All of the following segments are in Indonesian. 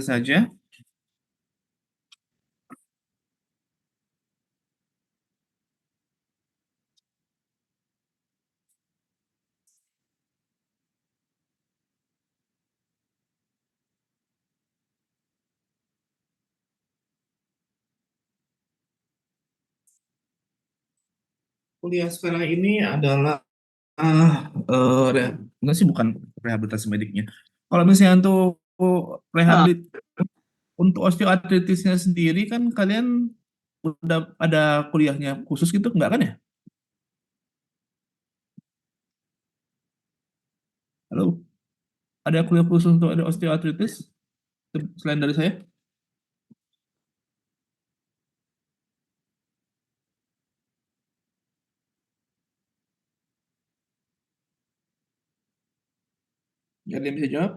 saja. Kuliah sekarang ini adalah enggak sih, bukan rehabilitasi mediknya. Kalau misalnya untuk untuk osteoartritisnya sendiri kan kalian udah ada kuliahnya khusus gitu enggak kan ya? Halo, ada kuliah khusus untuk ada osteoartritis selain dari saya? Ada yang bisa jawab?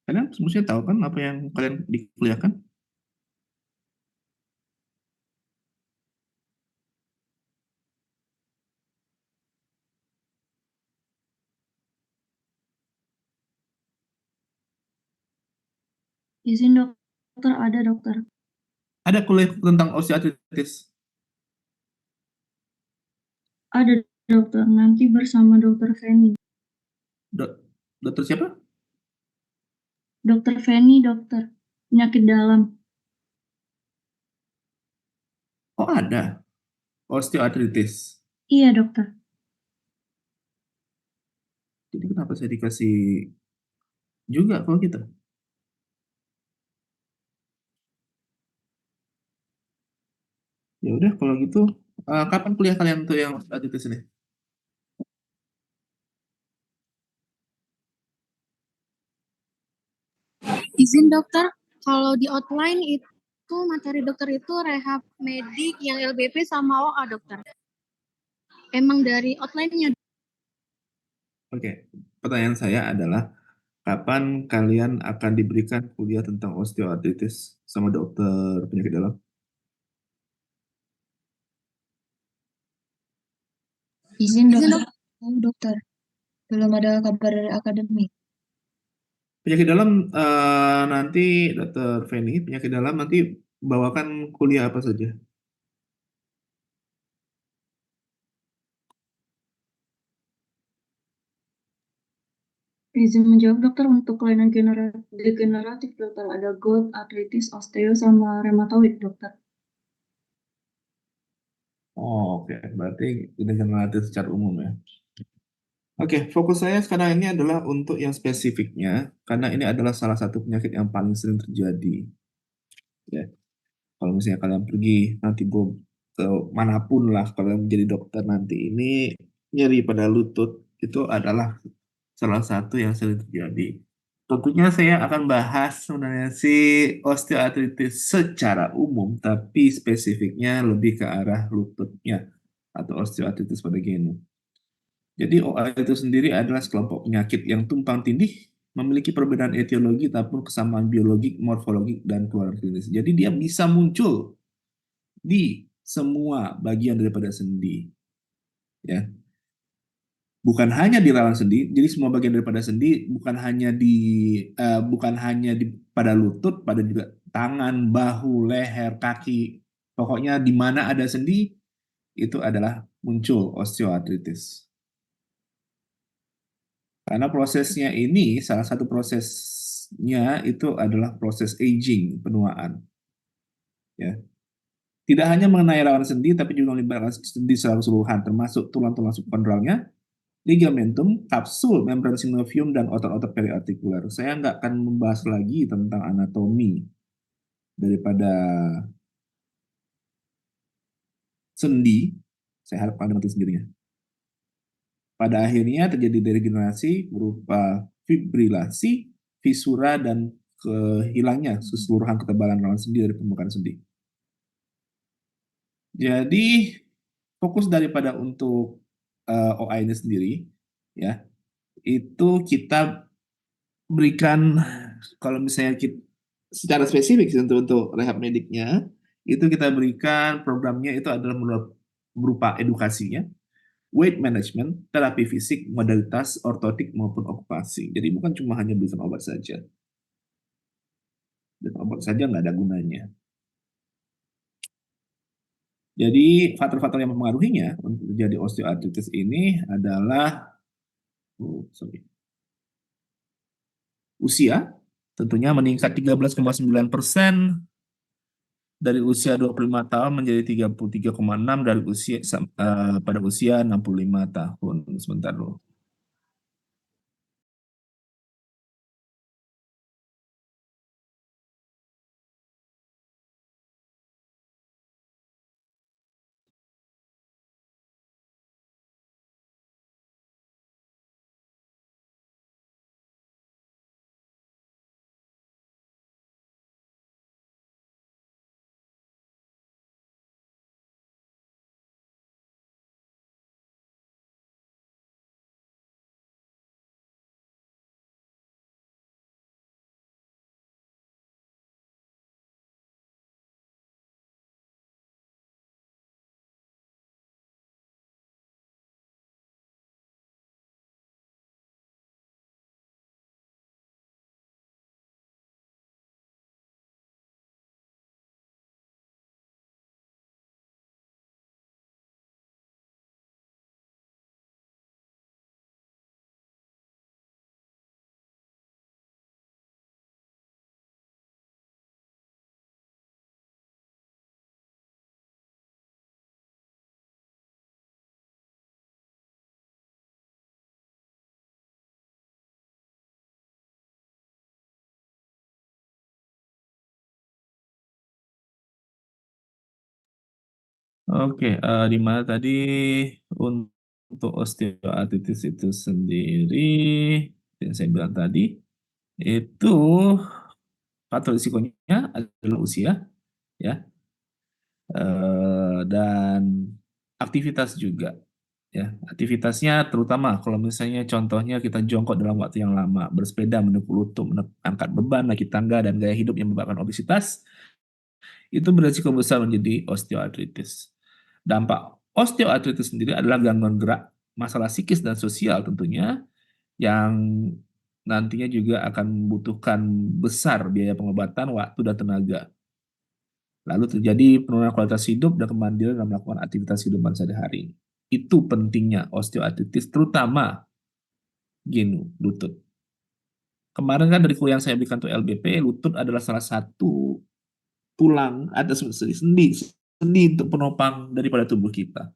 Kalian semuanya tahu kan apa yang kalian dikuliahkan? Izin dokter, ada dokter. Ada kuliah tentang osteoartritis. Ada dokter, nanti bersama dokter Feni. Do- Dokter siapa? Dokter Feni, dokter. Penyakit dalam. Oh, ada osteoartritis. Iya dokter. Jadi kenapa saya dikasih juga kalau gitu? Ya udah kalau gitu, kapan kuliah kalian tuh yang osteoartritis ini? Izin dokter, kalau di outline itu materi dokter itu rehab medik yang LBP sama OA dokter. Emang dari outline-nya. Oke, pertanyaan saya adalah kapan kalian akan diberikan kuliah tentang osteoartritis sama dokter penyakit dalam? Izin Izin dokter. dokter, Oh, dokter. Belum ada kabar dari akademik. Penyakit dalam, nanti dokter Feni, penyakit dalam nanti bawakan kuliah apa saja? Izin menjawab dokter, untuk kelainan degeneratif dokter ada gout, artritis, osteo, sama rheumatoid dokter. Oh, oke, berarti udah generatif secara umum ya. Oke, fokus saya sekarang ini adalah untuk yang spesifiknya, karena ini adalah salah satu penyakit yang paling sering terjadi. Ya, kalau misalnya kalian pergi nanti ke manapun lah, kalau menjadi dokter nanti ini nyeri pada lutut itu adalah salah satu yang sering terjadi. Tentunya saya akan bahas sebenarnya si osteoartritis secara umum, tapi spesifiknya lebih ke arah lututnya atau osteoartritis pada genu. Jadi OA itu sendiri adalah sekelompok penyakit yang tumpang tindih, memiliki perbedaan etiologi ataupun kesamaan biologik, morfologik, dan keluaran klinis. Jadi dia bisa muncul di semua bagian daripada sendi, ya. Bukan hanya di rawan sendi, jadi semua bagian daripada sendi, bukan hanya di pada lutut, pada juga tangan, bahu, leher, kaki. Pokoknya di mana ada sendi itu adalah muncul osteoartritis. Karena prosesnya ini, salah satu prosesnya itu adalah proses aging, penuaan. Ya. Tidak hanya mengenai rawan sendi, tapi juga melibatkan sendi secara keseluruhan, termasuk tulang-tulang subkondrolnya, ligamentum, kapsul, membran sinovium, dan otot-otot periartikuler. Saya nggak akan membahas lagi tentang anatomi daripada sendi, saya harap Anda mengerti sendirinya. Pada akhirnya terjadi degenerasi berupa fibrilasi, fisura, dan kehilangnya keseluruhan ketebalan rawan sendi dari permukaan sendi. Jadi fokus daripada untuk OA ini sendiri, ya, itu kita berikan, kalau misalnya kita secara spesifik untuk rehab mediknya, itu kita berikan programnya itu adalah berupa edukasinya, weight management, terapi fisik, modalitas ortotik maupun okupasi. Jadi bukan cuma hanya berikan obat saja. Dan obat saja nggak ada gunanya. Jadi faktor-faktor yang mempengaruhinya untuk terjadi osteoartritis ini adalah usia, tentunya meningkat 13,9% dari usia 25 tahun menjadi 33,6 dari usia pada usia 65 tahun. Sebentar dulu. Oke, di mana tadi untuk osteoartritis itu sendiri, yang saya bilang tadi, itu faktor risikonya adalah usia, ya, dan aktivitas juga, ya. Aktivitasnya terutama kalau misalnya contohnya kita jongkok dalam waktu yang lama, bersepeda, menekuk lutut, angkat beban, naik tangga, dan gaya hidup yang menyebabkan obesitas, itu beresiko besar menjadi osteoartritis. Dampak osteoartritis sendiri adalah gangguan gerak, masalah psikis dan sosial tentunya, yang nantinya juga akan membutuhkan besar biaya pengobatan, waktu, dan tenaga. Lalu terjadi penurunan kualitas hidup dan kemandirian dalam melakukan aktivitas kehidupan sehari-hari. Itu pentingnya osteoartritis, terutama genu, lutut. Kemarin kan dari kuliah yang saya berikan untuk LBP, lutut adalah salah satu tulang, ada sendi untuk penopang daripada tubuh kita.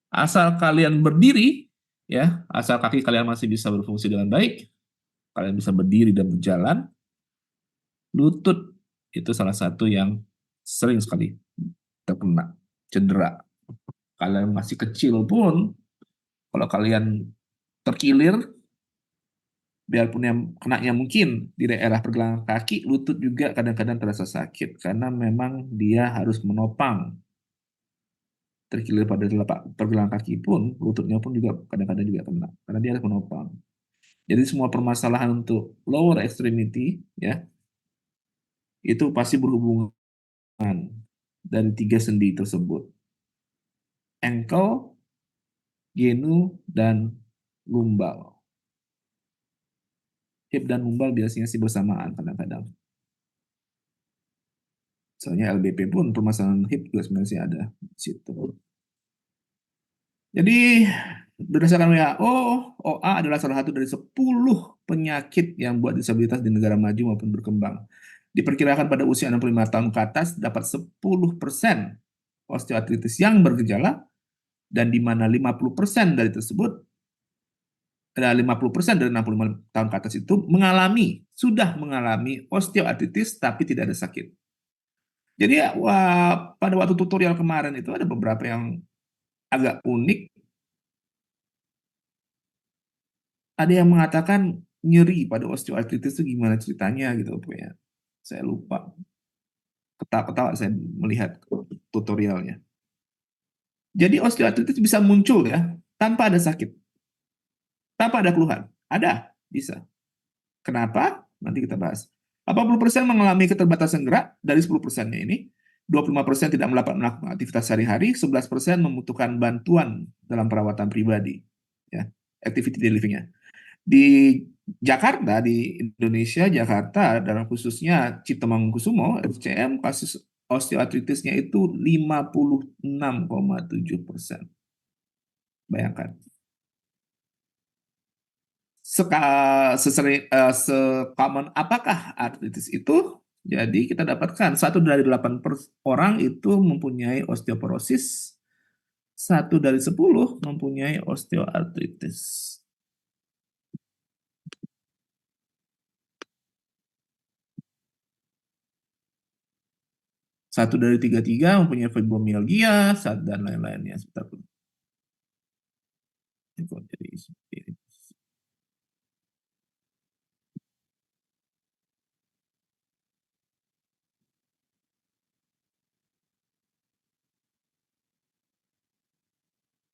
Asal kalian berdiri, ya, asal kaki kalian masih bisa berfungsi dengan baik, kalian bisa berdiri dan berjalan, lutut itu salah satu yang sering sekali terkena cedera. Kalian masih kecil pun, kalau kalian terkilir, biarpun yang kenanya mungkin di daerah pergelangan kaki, lutut juga kadang-kadang terasa sakit karena memang dia harus menopang. Terkilir pada telapak pergelangan kaki pun, lututnya pun juga kadang-kadang juga kena karena dia harus menopang. Jadi semua permasalahan untuk lower extremity, ya, itu pasti berhubungan dari 3 sendi tersebut: ankle, genu, dan lumbal. Hip dan lumbal biasanya sih bersamaan kadang-kadang. Soalnya LBP pun permasalahan hip juga sebenarnya ada di situ. Jadi berdasarkan WHO, OA adalah salah satu dari 10 penyakit yang buat disabilitas di negara maju maupun berkembang. Diperkirakan pada usia 65 tahun ke atas dapat 10% osteoartritis yang bergejala, dan di mana 50% dari tersebut, ada 50% dari 65 tahun ke atas itu sudah mengalami osteoartritis tapi tidak ada sakit. Jadi pada waktu tutorial kemarin itu ada beberapa yang agak unik. Ada yang mengatakan nyeri pada osteoartritis itu gimana ceritanya gitu, pokoknya saya lupa. Ketawa-ketawa saya melihat tutorialnya. Jadi osteoartritis bisa muncul, ya, tanpa ada sakit, tanpa ada keluhan. Ada, bisa. Kenapa? Nanti kita bahas. 80% mengalami keterbatasan gerak dari 10%-nya ini. 25% tidak melakukan aktivitas sehari-hari, 11% membutuhkan bantuan dalam perawatan pribadi. Ya, activity daily living-nya. Di Jakarta, di Indonesia, Jakarta, dalam khususnya Cipto Mangunkusumo, RCM, kasus osteoartritisnya itu 56,7%. Bayangkan. Secommon apakah artritis itu? Jadi kita dapatkan 1 dari 8 orang itu mempunyai osteoporosis, 1 dari 10 mempunyai osteoartritis. 1 dari 33 mempunyai fibromialgia, dan lain-lainnya. Jadi seperti ini.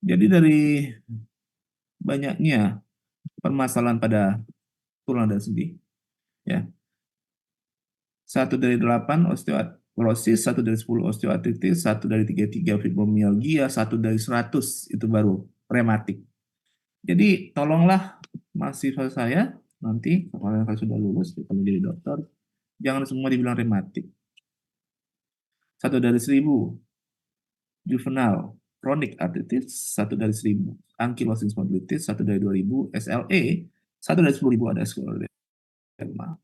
Jadi dari banyaknya permasalahan pada tulang dan sendi, ya, 1 dari 8 osteoporosis, 1 dari 10 osteoartritis, 1 dari 33 fibromialgia, 1 dari 100 itu baru rematik. Jadi tolonglah mahasiswa saya nanti kalau kalian sudah lulus kalau jadi dokter, jangan semua dibilang rematik. 1 dari 1000 juvenile chronic arthritis, 1 dari 1000 ankylosing spondylitis, 1 dari 2000 SLE, 1 dari 10.000 ada skleroderma.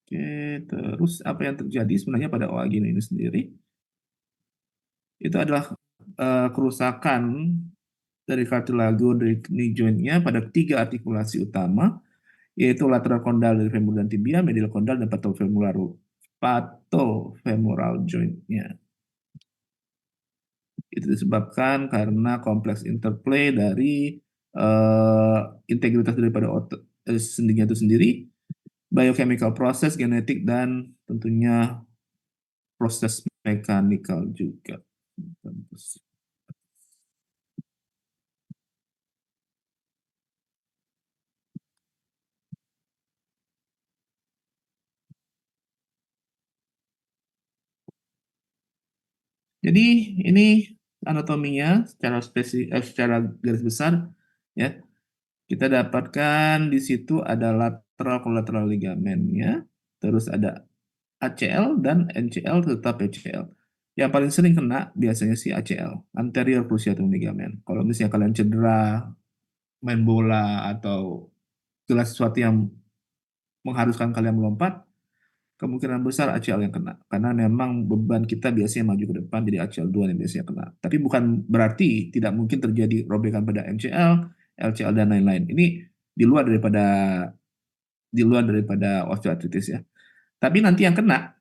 Oke, terus apa yang terjadi sebenarnya pada OA gini ini sendiri? Itu adalah kerusakan dari kartilago dari knee joint-nya pada 3 artikulasi utama, yaitu lateral kondal dari femur dan tibia, medial kondal, dan patofemoral joint-nya. Itu disebabkan karena kompleks interplay dari integritas daripada sendinya itu sendiri, biochemical proses, genetik, dan tentunya proses mekanikal juga. Jadi ini anatominya secara garis besar, ya. Kita dapatkan di situ ada lateral collateral ligamennya, terus ada ACL dan NCL tetap PCL. Yang paling sering kena biasanya si ACL, anterior cruciate ligament. Kalau misalnya kalian cedera, main bola, atau jelas sesuatu yang mengharuskan kalian melompat, kemungkinan besar ACL yang kena. Karena memang beban kita biasanya maju ke depan, jadi ACL 2 yang biasanya kena. Tapi bukan berarti tidak mungkin terjadi robekan pada MCL, LCL, dan lain-lain. Ini di luar daripada osteoartritis ya. Tapi nanti yang kena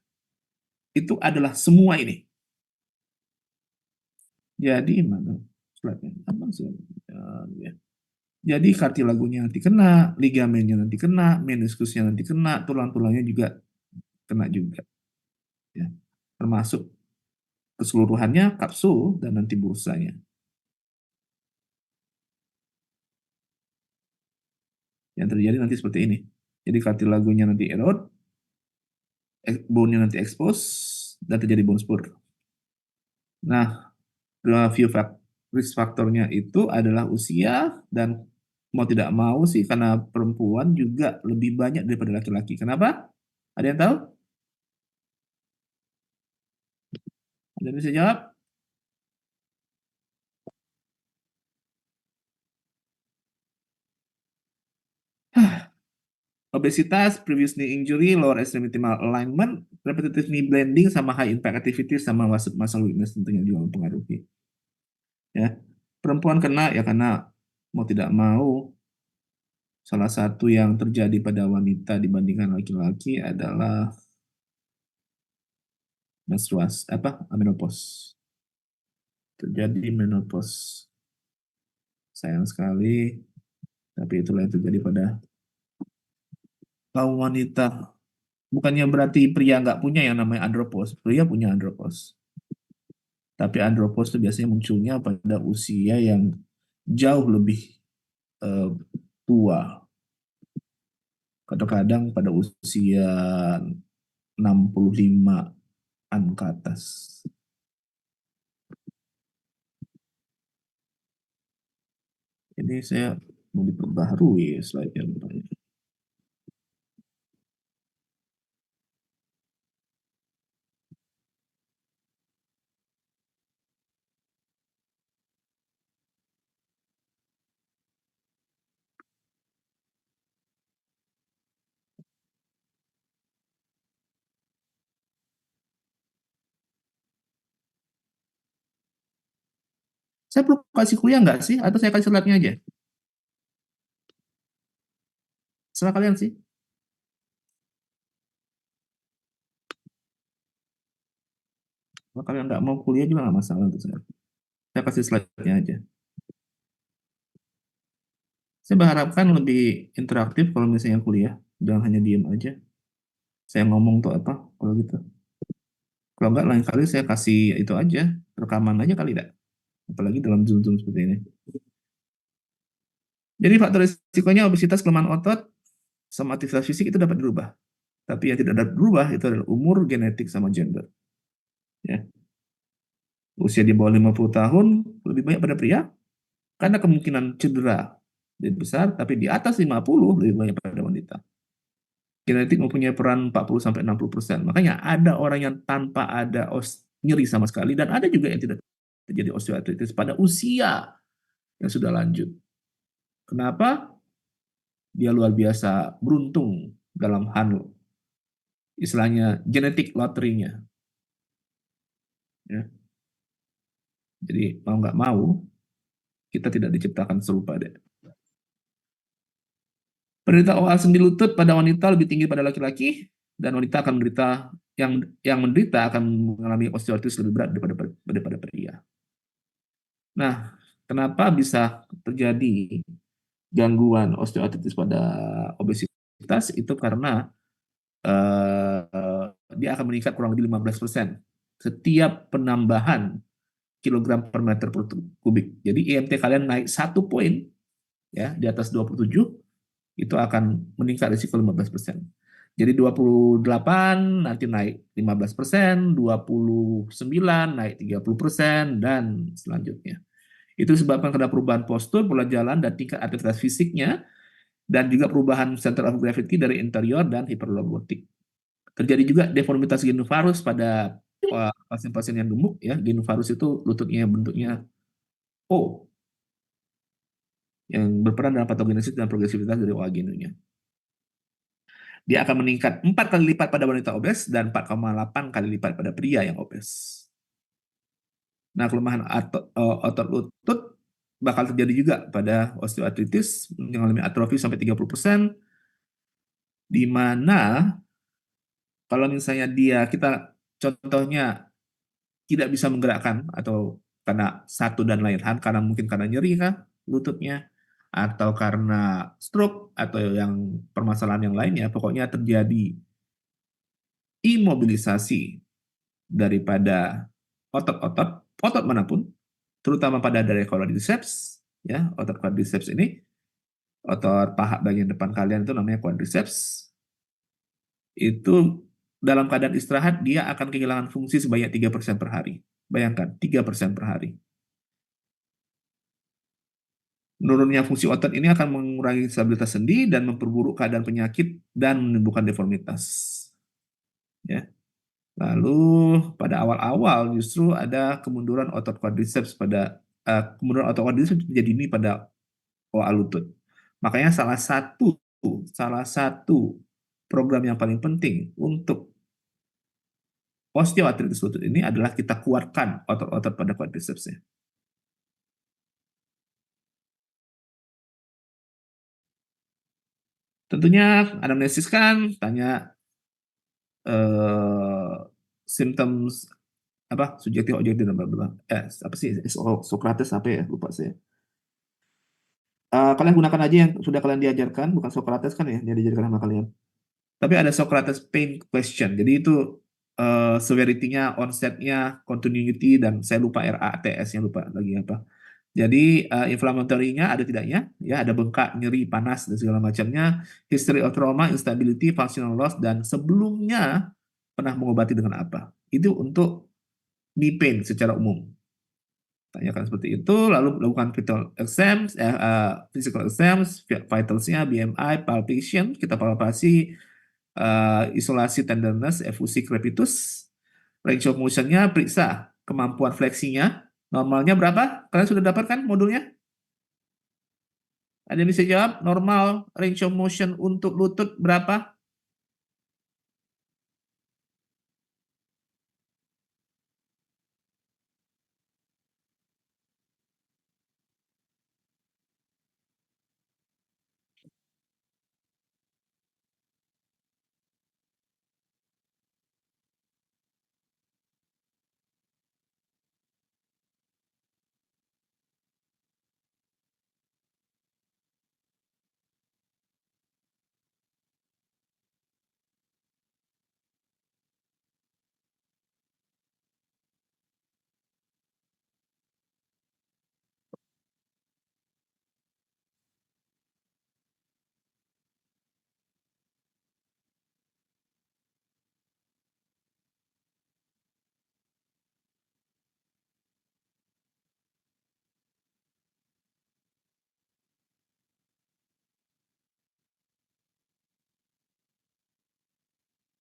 itu adalah semua ini. Jadi mana slide-nya? Ya. Jadi kartilagonya nanti kena, ligamennya nanti kena, meniskusnya nanti kena, tulang-tulangnya juga kena juga. Ya. Termasuk keseluruhannya, kapsul, dan nanti bursanya. Yang terjadi nanti seperti ini. Jadi kartilagonya nanti erode, bone-nya nanti expose, dan terjadi bone spur. Nah, risk faktornya itu adalah usia, dan mau tidak mau sih karena perempuan juga lebih banyak daripada laki-laki. Kenapa? Ada yang tahu? Ada yang bisa jawab? Obesitas, previous knee injury, lower extremity malalignment, repetitive knee bending, sama high impact activity, sama muscle weakness tentunya juga mempengaruhi. Ya, perempuan kena ya karena mau tidak mau salah satu yang terjadi pada wanita dibandingkan laki-laki adalah menopause. Terjadi menopause. Sayang sekali, tapi itulah yang terjadi pada kaum wanita. Bukannya berarti pria nggak punya yang namanya andropause. Pria punya andropause. Tapi andropause itu biasanya munculnya pada usia yang jauh lebih tua. Kadang-kadang pada usia 65-an ke atas. Ini saya mau diperbaharui slide-nya. Saya perlu kasih kuliah nggak sih? Atau saya kasih slide-nya aja? Serah kalian sih. Kalau kalian nggak mau kuliah juga nggak masalah untuk saya. Saya kasih slide-nya aja. Saya berharapkan lebih interaktif kalau misalnya kuliah. Jangan hanya diem aja. Saya ngomong tuh apa, kalau gitu. Kalau nggak, lain kali saya kasih itu aja. Rekaman aja kali tidak. Apalagi dalam Zoom-Zoom seperti ini. Jadi faktor risikonya obesitas, kelemahan otot, sama aktivitas fisik itu dapat dirubah. Tapi yang tidak dapat berubah itu adalah umur, genetik, sama gender. Ya. Usia di bawah 50 tahun lebih banyak pada pria, karena kemungkinan cedera lebih besar, tapi di atas 50 lebih banyak pada wanita. Genetik mempunyai peran 40-60%. Makanya ada orang yang tanpa ada nyeri sama sekali, dan ada juga yang tidak terjadi osteoartritis pada usia yang sudah lanjut. Kenapa? Dia luar biasa beruntung dalam hal istilahnya genetik loterinya. Ya. Jadi mau nggak mau, kita tidak diciptakan serupa deh. Penderita OA sendi lutut pada wanita lebih tinggi pada laki-laki, dan wanita akan menderita yang menderita akan mengalami osteoartritis lebih berat daripada pria. Nah, kenapa bisa terjadi gangguan osteoartritis pada obesitas? Itu karena dia akan meningkat kurang lebih 15% setiap penambahan kilogram per meter per kubik. Jadi IMT kalian naik 1 poin ya di atas 27, itu akan meningkat risiko 15%. Jadi 28 nanti naik 15%, 29 naik 30%, dan selanjutnya. Itu disebabkan karena perubahan postur, pola jalan, dan tingkat aktivitas fisiknya, dan juga perubahan center of gravity dari interior dan hiperlogotik. Terjadi juga deformitas genivarus pada pasien-pasien yang gemuk ya. Genivarus itu lututnya bentuknya O, yang berperan dalam patogenesis dan progresivitas dari OA genunya. Dia akan meningkat 4 kali lipat pada wanita obes dan 4,8 kali lipat pada pria yang obes. Nah, kelemahan otot lutut bakal terjadi juga pada osteoartritis yang mengalami atrofi sampai 30%, di mana kalau misalnya kita contohnya tidak bisa menggerakkan atau karena satu dan lain hal, karena mungkin karena nyeri kah lututnya, atau karena stroke, atau yang permasalahan yang lainnya, pokoknya terjadi imobilisasi daripada otot manapun, terutama pada daerah quadriceps, ya, otot quadriceps ini, otot paha bagian depan kalian itu namanya quadriceps, itu dalam keadaan istirahat dia akan kehilangan fungsi sebanyak 3% per hari. Bayangkan, 3% per hari. Menurunnya fungsi otot ini akan mengurangi stabilitas sendi dan memperburuk keadaan penyakit dan menimbulkan deformitas. Ya. Lalu pada awal-awal justru ada kemunduran otot quadriceps kemunduran otot quadriceps terjadi ini pada OA lutut. Makanya salah satu program yang paling penting untuk osteoartritis lutut ini adalah kita kuatkan otot-otot pada quadricepsnya. Tentunya anamnesis kan tanya symptoms apa subjektif objektif dan bla apa sih Socrates apa ya, lupa saya. Kalian gunakan aja yang sudah kalian diajarkan, bukan Socrates kan ya yang diajarkan sama kalian. Tapi ada Socrates pain question. Jadi itu severity-nya, onset-nya, continuity, dan saya lupa RATS-nya, lupa lagi apa. Jadi inflamatorinya ada tidaknya, ya ada bengkak, nyeri, panas dan segala macamnya, history of trauma, instability, functional loss, dan sebelumnya pernah mengobati dengan apa? Itu untuk knee pain secara umum. Tanyakan seperti itu, lalu lakukan physical exams, vitalsnya, BMI, palpation, kita palpasi, isolasi tenderness, effusi crepitus, range of motion-nya, periksa kemampuan fleksinya, normalnya berapa? Kalian sudah dapatkan modulnya? Ada yang bisa jawab? Normal range of motion untuk lutut berapa?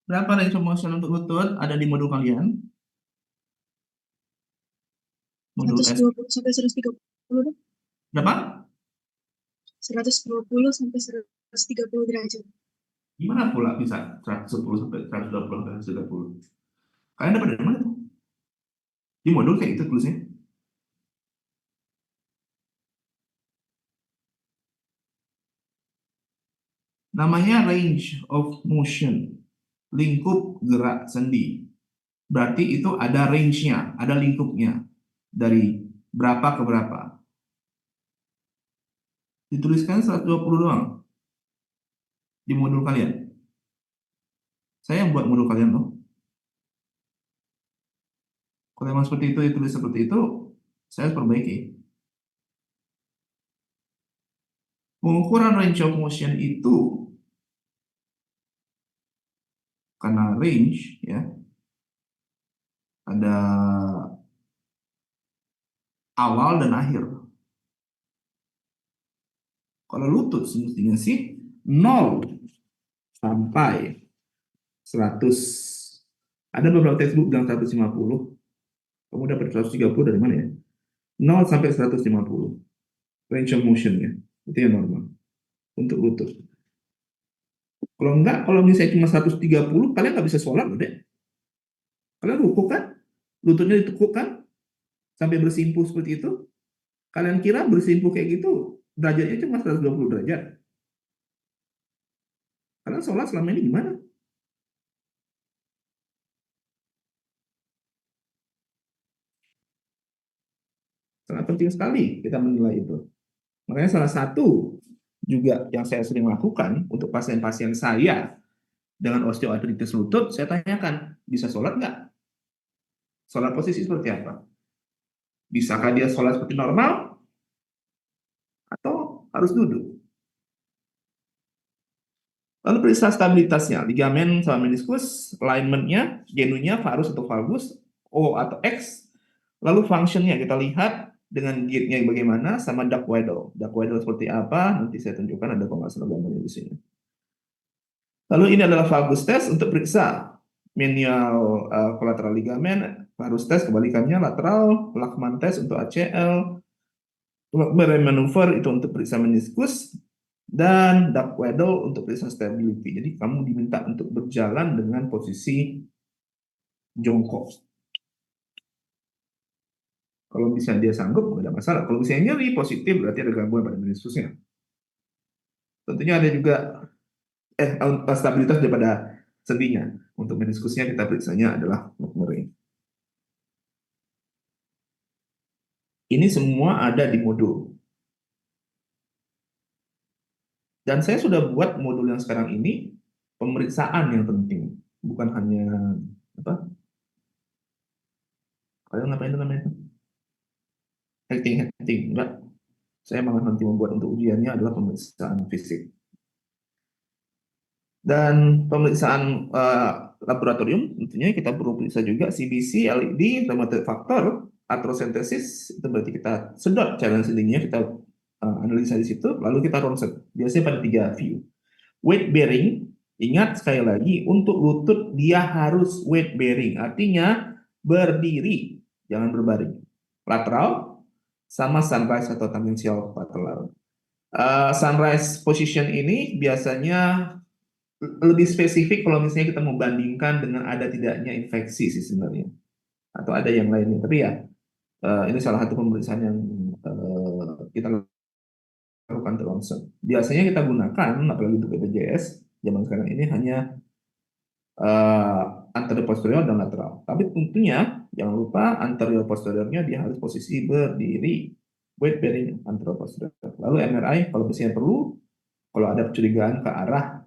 Berapa range of motion untuk lutut? Ada di modul kalian? Modul S. 120 sampai 130 dok. Berapa? 120 sampai 130 derajat. Gimana pula bisa 110 sampai 120 sampai 130? Kalian dapat dari mana tuh? Di modul kayak itu tulisnya. Namanya range of motion, lingkup gerak sendi. Berarti itu ada range-nya, ada lingkupnya. Dari berapa ke berapa. Dituliskan 120 doang di modul kalian. Saya yang buat modul kalian loh. Kalau memang seperti itu, ditulis seperti itu, saya harus perbaiki. Pengukuran range of motion itu karena range ya ada awal dan akhir. Kalau lutut semestinya sih 0 sampai 100. Ada beberapa textbook bilang 150. Kamu dapat 130 dari mana ya? 0 sampai 150 range of motion-nya. Itu yang normal untuk lutut. Kalau enggak, kalau misalnya cuma 130, kalian nggak bisa sholat loh deh. Kalian rukuk kan? Lututnya ditekuk kan? Sampai bersimpuh seperti itu. Kalian kira bersimpuh kayak gitu, derajatnya cuma 120 derajat. Kalian sholat selama ini gimana? Sangat penting sekali kita menilai itu. Makanya salah satu juga yang saya sering lakukan untuk pasien-pasien saya dengan osteoartritis lutut, saya tanyakan, bisa sholat nggak? Sholat posisi seperti apa? Bisakah dia sholat seperti normal? Atau harus duduk? Lalu periksa stabilitasnya, ligamen sama meniskus, alignment-nya, genunya, varus atau valgus, O atau X. Lalu function-nya kita lihat dengan gait-nya bagaimana, sama duck waddle. Duck waddle seperti apa, nanti saya tunjukkan, ada kalau nggak salah gambarnya di sini. Lalu ini adalah valgus test untuk periksa medial collateral ligament, varus test kebalikannya lateral, Lachman test untuk ACL, Berry maneuver itu untuk periksa meniskus, dan duck waddle untuk periksa stability. Jadi kamu diminta untuk berjalan dengan posisi jongkok. Kalau misalnya dia sanggup, nggak ada masalah. Kalau misalnya nyeri positif, berarti ada gangguan pada meniskusnya. Tentunya ada juga stabilitas daripada sendinya. Untuk meniskusnya kita periksanya adalah McMurray. Ini semua ada di modul. Dan saya sudah buat modul yang sekarang ini pemeriksaan yang penting, bukan hanya apa? Kalian ngapain itu namanya? hacking. Enggak. Saya malah nanti membuat untuk ujiannya adalah pemeriksaan fisik. Dan pemeriksaan laboratorium, tentunya kita perlu periksa juga CBC, LED, rheumatoid factor, arthrocentesis, itu berarti kita sedot cairan selingnya, kita analisa di situ, lalu kita ronsen. Biasanya pada 3 view. Weight bearing, ingat sekali lagi, untuk lutut dia harus weight bearing, artinya berdiri, jangan berbaring. Lateral, sama sunrise atau tangential lateral. Sunrise position ini biasanya lebih spesifik kalau misalnya kita membandingkan dengan ada tidaknya infeksi sih sebenarnya, atau ada yang lainnya. Tapi ya ini salah satu pemeriksaan yang kita lakukan untuk ronsen. Biasanya kita gunakan, apalagi untuk BPJS zaman sekarang ini, hanya anterior posterior dan lateral. Tapi tentunya jangan lupa anterior posteriornya dia harus posisi berdiri, weight bearing anterior posterior. Lalu MRI kalau misalnya perlu, kalau ada kecurigaan ke arah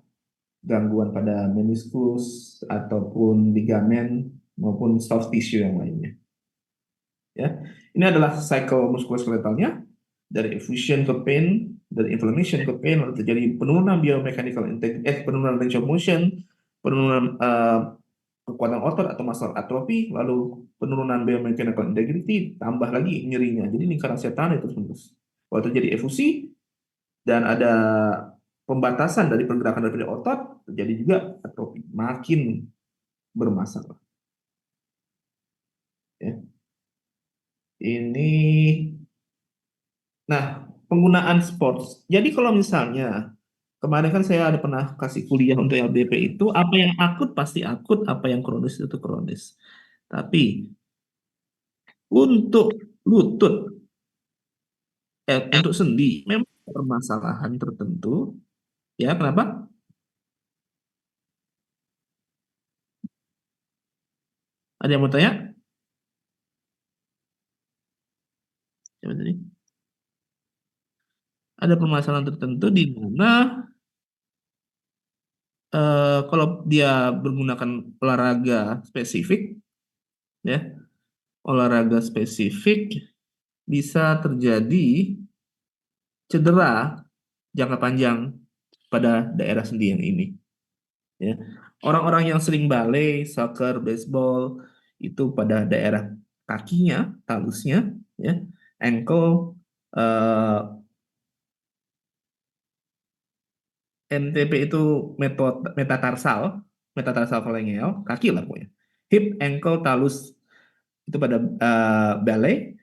gangguan pada meniskus ataupun ligamen maupun soft tissue yang lainnya. Ya, ini adalah cycle muskuloskeletalnya, dari effusion ke pain, dari inflammation ke pain, lalu terjadi penurunan biomechanical integrity, penurunan range of motion, penurunan kekuatan otot atau muscle atrophy, lalu penurunan biomechanical integrity, tambah lagi nyerinya. Jadi lingkaran setan itu terus. Kalau terjadi efusi dan ada pembatasan dari pergerakan dari otot, terjadi juga atrofi, makin bermasalah. Ya. Ini, nah, penggunaan sports. Jadi kalau misalnya kemarin kan saya ada pernah kasih kuliah untuk LDP itu, apa yang akut pasti akut, apa yang kronis itu kronis. Tapi untuk lutut, untuk sendi, memang ada permasalahan tertentu. Ya, kenapa? Ada yang mau tanya? Siapa tadi? Ada permasalahan tertentu di mana kalau dia menggunakan olahraga spesifik, ya, olahraga spesifik bisa terjadi cedera jangka panjang pada daerah sendi yang ini. Ya. Orang-orang yang sering ballet, soccer, baseball itu pada daerah kakinya, talusnya, ya, ankle, MTP itu metatarsal phalangeal, kaki lah pokoknya. Hip, ankle, talus itu pada ballet.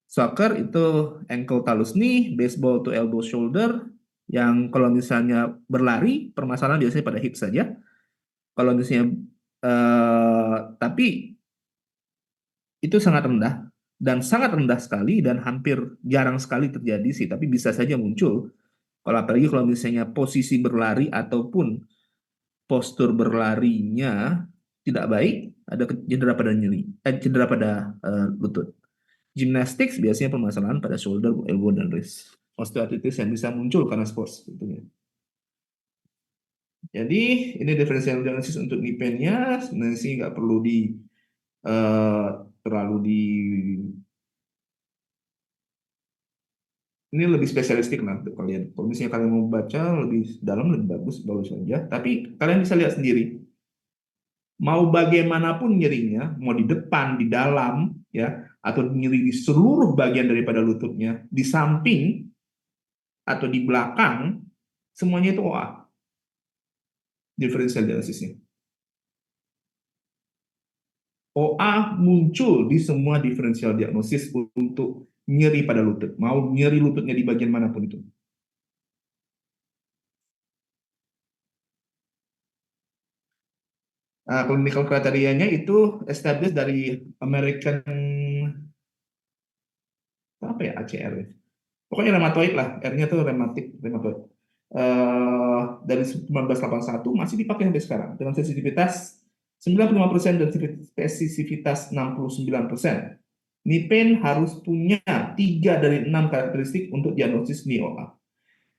Soccer itu ankle, talus, knee. Baseball itu elbow, shoulder. Yang kalau misalnya berlari, permasalahan biasanya pada hip saja. Kalau misalnya, tapi itu sangat rendah. Dan sangat rendah sekali dan hampir jarang sekali terjadi sih. Tapi bisa saja muncul. Kalau apalagi kalau misalnya posisi berlari ataupun postur berlarinya tidak baik, ada cedera pada nyeri, cedera pada lutut. Gymnastics biasanya permasalahan pada shoulder, elbow, dan wrist. Osteoartritis yang bisa muncul karena sports tentunya. Jadi ini differential diagnosis untuk knee pain-nya sebenarnya sih nggak perlu terlalu ini lebih spesialistik lah untuk kalian. Kalau misalnya kalian mau baca lebih dalam, lebih bagus saja. Tapi kalian bisa lihat sendiri. Mau bagaimanapun nyerinya, mau di depan, di dalam, ya, atau nyeri di seluruh bagian daripada lututnya, di samping atau di belakang, semuanya itu OA. Differential diagnosisnya. OA muncul di semua differential diagnosis untuk nyeri pada lutut. Mau nyeri lututnya di bagian manapun itu. Nah, clinical kriterianya itu established dari American, apa ya, ACR ya? Pokoknya rheumatoid lah, R-nya tuh rheumatic, rheumatoid. Dari 1981 masih dipakai sampai sekarang dengan sensitivitas 95% dan spesifisitas 69%. Knee pain harus punya 3 dari 6 karakteristik untuk diagnosis knee OA,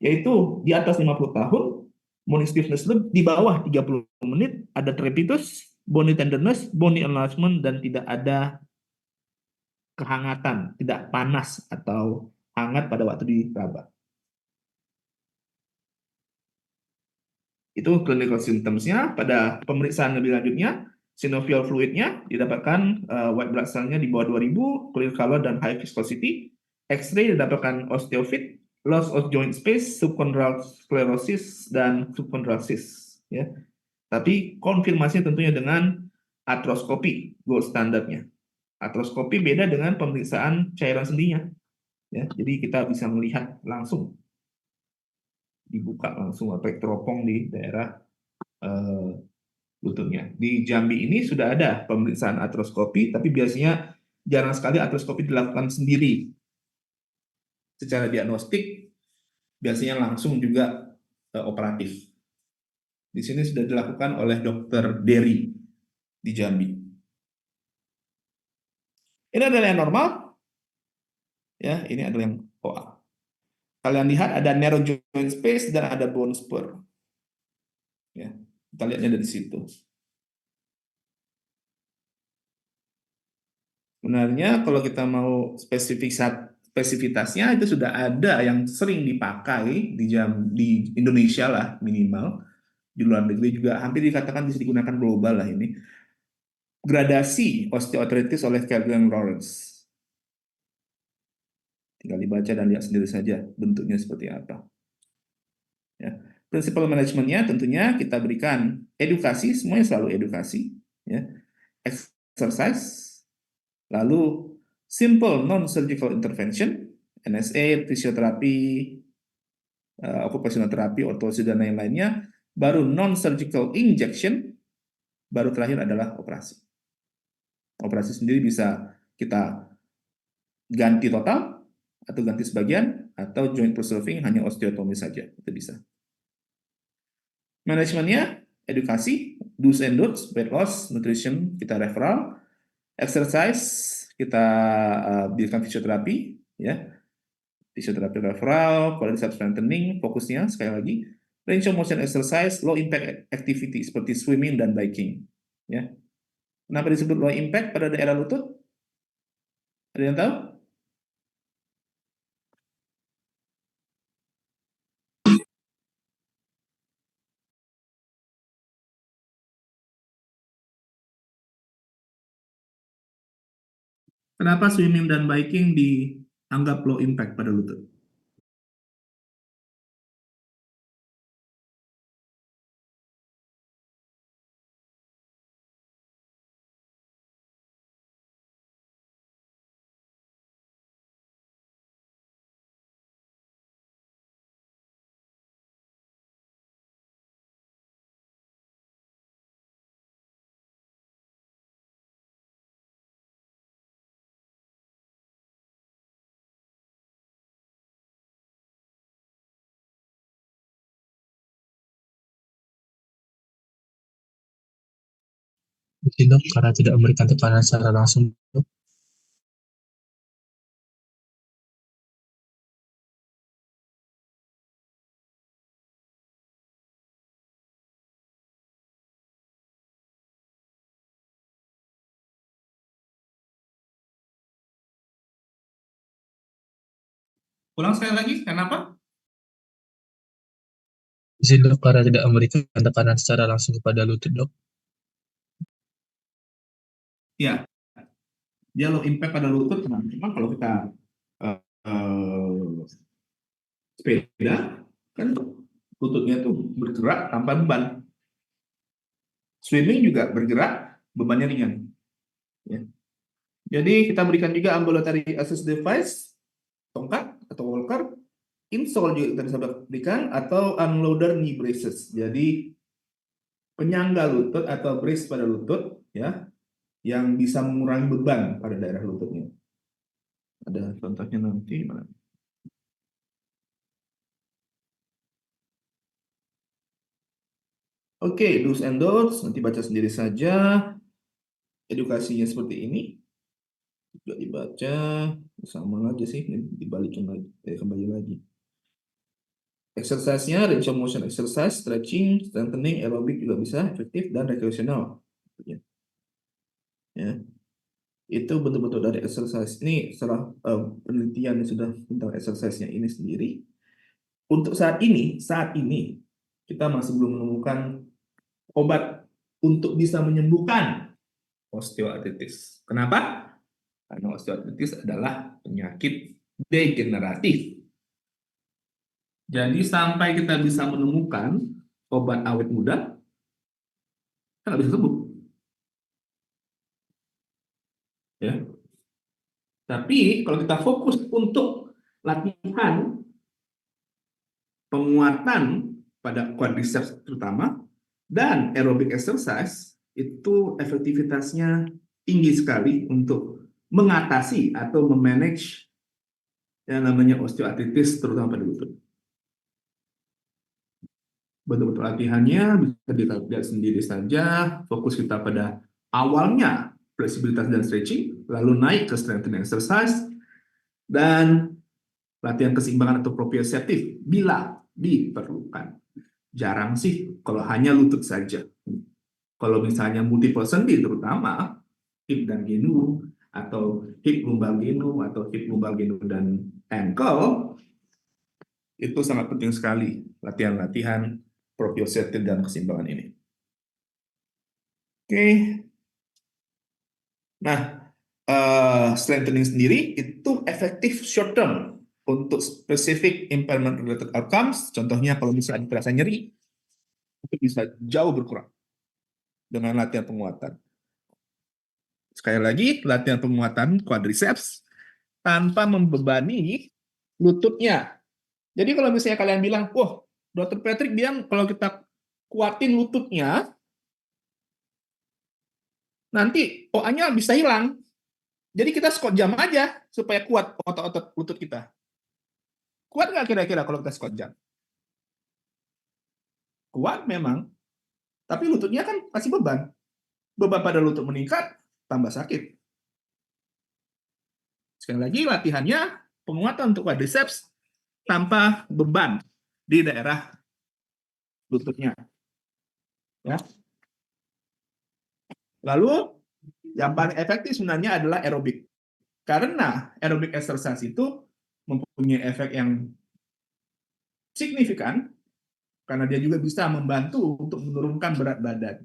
yaitu di atas 50 tahun, morning stiffness di bawah 30 menit, ada trepitus, bony tenderness, bony enlargement, dan tidak ada kehangatan, tidak panas atau hangat pada waktu diraba. Itu clinical symptoms-nya. Pada pemeriksaan lebih lanjutnya, synovial fluid-nya didapatkan white blood cell-nya di bawah 2000, clear color dan high viscosity. X-ray didapatkan osteophyte, loss of joint space, subchondral sclerosis, dan subchondral cyst. Ya. Tapi konfirmasinya tentunya dengan artroskopi, gold standarnya. Artroskopi beda dengan pemeriksaan cairan sendinya. Ya, jadi kita bisa melihat langsung, dibuka langsung atau teropong di daerah lututnya. Di Jambi ini sudah ada pemeriksaan artroskopi, tapi biasanya jarang sekali artroskopi dilakukan sendiri. Secara diagnostik, biasanya langsung juga operatif. Di sini sudah dilakukan oleh Dr. Dery di Jambi. Ini adalah yang normal. Ya, ini adalah yang OA. Kalian lihat ada narrow joint space dan ada bone spur. Ya, kita lihatnya dari situ. Sebenarnya kalau kita mau spesifitasnya itu sudah ada yang sering dipakai di Indonesia lah minimal. Di luar negeri juga hampir dikatakan bisa digunakan global lah ini. Gradasi osteoartritis oleh Kerguelen-Lawrence. Tinggal dibaca dan lihat sendiri saja bentuknya seperti apa. Ya. Prinsipal manajemennya tentunya kita berikan edukasi, semuanya selalu edukasi. Ya. Exercise, lalu simple non-surgical intervention, NSA, fisioterapi, occupational therapy, ortosi, dan lain-lainnya, baru non-surgical injection, baru terakhir adalah operasi. Operasi sendiri bisa kita ganti total, atau ganti sebagian, atau joint preserving, hanya osteotomi saja, itu bisa. Manajemennya, edukasi, do's and don'ts, weight loss, nutrition, kita referral, exercise, kita berikan fisioterapi, ya, fisioterapi referral, quality strengthening, fokusnya sekali lagi, range of motion exercise, low impact activity seperti swimming dan biking. Ya. Kenapa disebut low impact pada daerah lutut? Ada yang tahu? Kenapa swimming dan biking dianggap low impact pada lutut? Mungkin dok, karena tidak memberikan tekanan secara langsung, dok. Ulang sekali lagi, kenapa? Izin dok, karena tidak memberikan tekanan secara langsung kepada lutut, dok. Ya, dia low impact pada lutut. Nah, memang kalau kita uh, sepeda, kan lututnya tuh bergerak tanpa beban. Swimming juga bergerak, bebannya ringan. Ya. Jadi kita berikan juga ambulatory access device, tongkat atau walker, insole juga kita bisa berikan, atau unloader knee braces. Jadi penyangga lutut atau brace pada lutut, ya, yang bisa mengurangi beban pada daerah lututnya. Ada contohnya nanti mana? Oke, do's and don'ts, nanti baca sendiri saja. Edukasinya seperti ini. Juga dibaca, sama aja sih, dibalikin lagi, kembali lagi. Exercise-nya, range of motion exercise, stretching, strengthening, aerobik juga bisa, efektif, dan rekreasional. Ya. itu betul-betul dari exercise ini setelah penelitian yang sudah tentang exercise-nya ini sendiri. Untuk saat ini kita masih belum menemukan obat untuk bisa menyembuhkan osteoartritis. Kenapa? Karena osteoartritis adalah penyakit degeneratif. Jadi sampai kita bisa menemukan obat awet muda, kita nggak bisa sembuh. Ya. Tapi kalau kita fokus untuk latihan penguatan pada quadriceps terutama dan aerobic exercise, itu efektivitasnya tinggi sekali untuk mengatasi atau memanage yang namanya osteoartritis terutama pada lutut. Betul-betul latihannya bisa kita lihat sendiri saja, fokus kita pada awalnya fleksibilitas dan stretching, lalu naik ke strengthening exercise, dan latihan keseimbangan atau proprioceptif bila diperlukan. Jarang sih kalau hanya lutut saja. Kalau misalnya multiple sendi terutama hip dan genu, atau hip lumbar genu, atau hip lumbar genu dan ankle, itu sangat penting sekali latihan-latihan proprioceptif dan keseimbangan ini. Oke. Nah, strengthening sendiri itu efektif short term untuk specific impairment related outcomes. Contohnya kalau misalnya terasa nyeri, itu bisa jauh berkurang dengan latihan penguatan. Sekali lagi, latihan penguatan quadriceps tanpa membebani lututnya. Jadi kalau misalnya kalian bilang, wah, Dr. Patrick bilang kalau kita kuatin lututnya, nanti OA-nya bisa hilang. Jadi kita squat jam aja supaya kuat otot-otot lutut kita. Kuat nggak kira-kira kalau kita squat jam? Kuat memang, tapi lututnya kan masih beban. Beban pada lutut meningkat, tambah sakit. Sekali lagi latihannya penguatan untuk quadriceps tanpa beban di daerah lututnya. Ya. Lalu yang paling efektif sebenarnya adalah aerobik. Karena aerobic exercise itu mempunyai efek yang signifikan karena dia juga bisa membantu untuk menurunkan berat badan.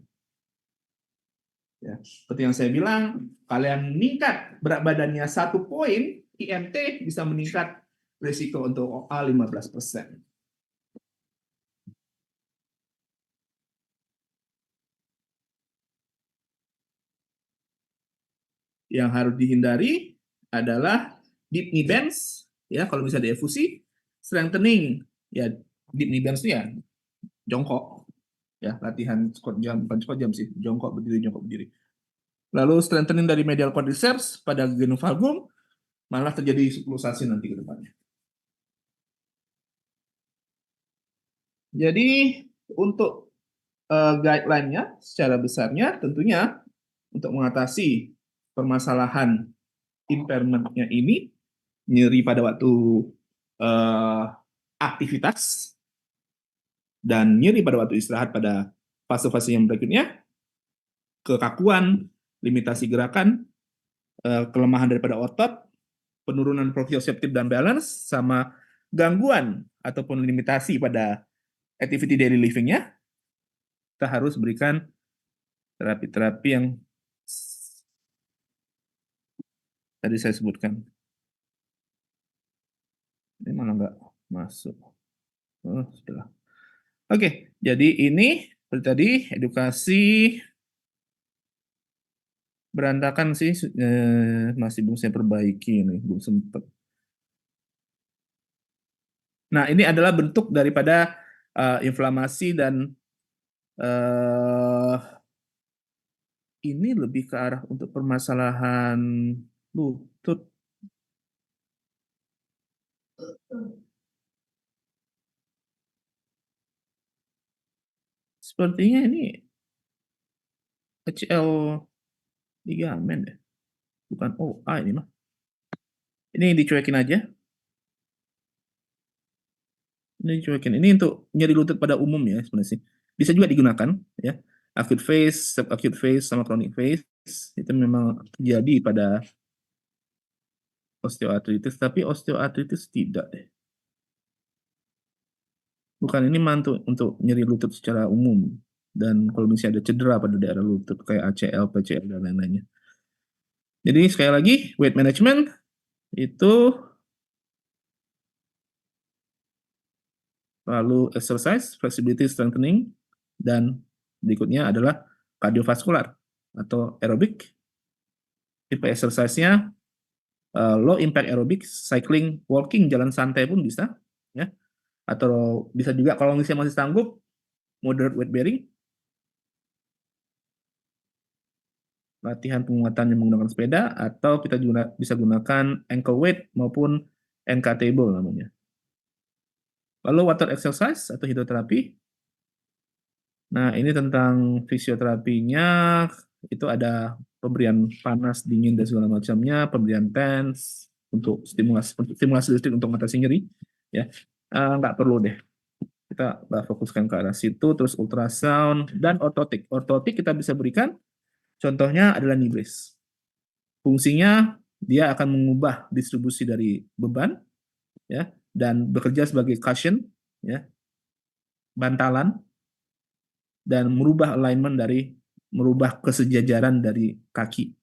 Ya, seperti yang saya bilang, kalian meningkat berat badannya 1 poin, IMT bisa meningkat risiko untuk OA 15%. Yang harus dihindari adalah deep knee bends, ya kalau bisa diefusi, strengthening, ya deep knee bends itu ya jongkok, ya latihan squat jam, bukan squat jam sih, jongkok berdiri. Lalu strengthening dari medial quadriceps pada genu-valgum, malah terjadi subluxasi nanti ke depannya. Jadi untuk guideline-nya secara besarnya tentunya untuk mengatasi permasalahan impairment-nya ini, nyeri pada waktu aktivitas dan nyeri pada waktu istirahat pada fase-fase yang berikutnya, kekakuan, limitasi gerakan, kelemahan daripada otot, penurunan proprioceptif dan balance, sama gangguan ataupun limitasi pada activity daily living-nya, kita harus berikan terapi-terapi yang tadi saya sebutkan. Ini malah nggak masuk. Oh, sudah. Oke, jadi ini seperti tadi edukasi berantakan sih, masih belum saya perbaiki nih, belum sempat. Nah, ini adalah bentuk daripada inflamasi dan ini lebih ke arah untuk permasalahan lutut. Sepertinya ini HL ligamen deh. Bukan OA ini mah. Ini dicuekin aja. Ini dicuekin. Ini untuk nyeri lutut pada umum ya sebenarnya sih. Bisa juga digunakan ya. Acute phase, subacute phase, sama chronic phase. itu memang terjadi pada osteoartritis, tapi osteoartritis tidak deh. Bukan ini untuk nyeri lutut secara umum. Dan kalau misalnya ada cedera pada daerah lutut, kayak ACL, PCL, dan lain-lainnya. Jadi sekali lagi, weight management itu lalu exercise, flexibility strengthening, dan berikutnya adalah cardiovascular atau aerobik. Tipe exercise-nya low impact aerobik, cycling, walking, jalan santai pun bisa, ya. Atau bisa juga kalau misalnya masih sanggup, moderate weight bearing, latihan penguatan yang menggunakan sepeda, atau kita juga bisa gunakan ankle weight maupun NK table namanya. Lalu water exercise atau hidroterapi. Nah, ini tentang fisioterapinya, itu ada pemberian panas, dingin, dan segala macamnya, pemberian TENS untuk stimulasi listrik untuk mengatasi nyeri. Ya, nggak perlu deh. Kita nggak fokuskan ke arah situ, terus ultrasound, dan ortotik. Ortotik kita bisa berikan, contohnya adalah knee brace. Fungsinya, dia akan mengubah distribusi dari beban, ya, dan bekerja sebagai cushion, ya, bantalan, dan merubah alignment merubah kesejajaran dari kaki.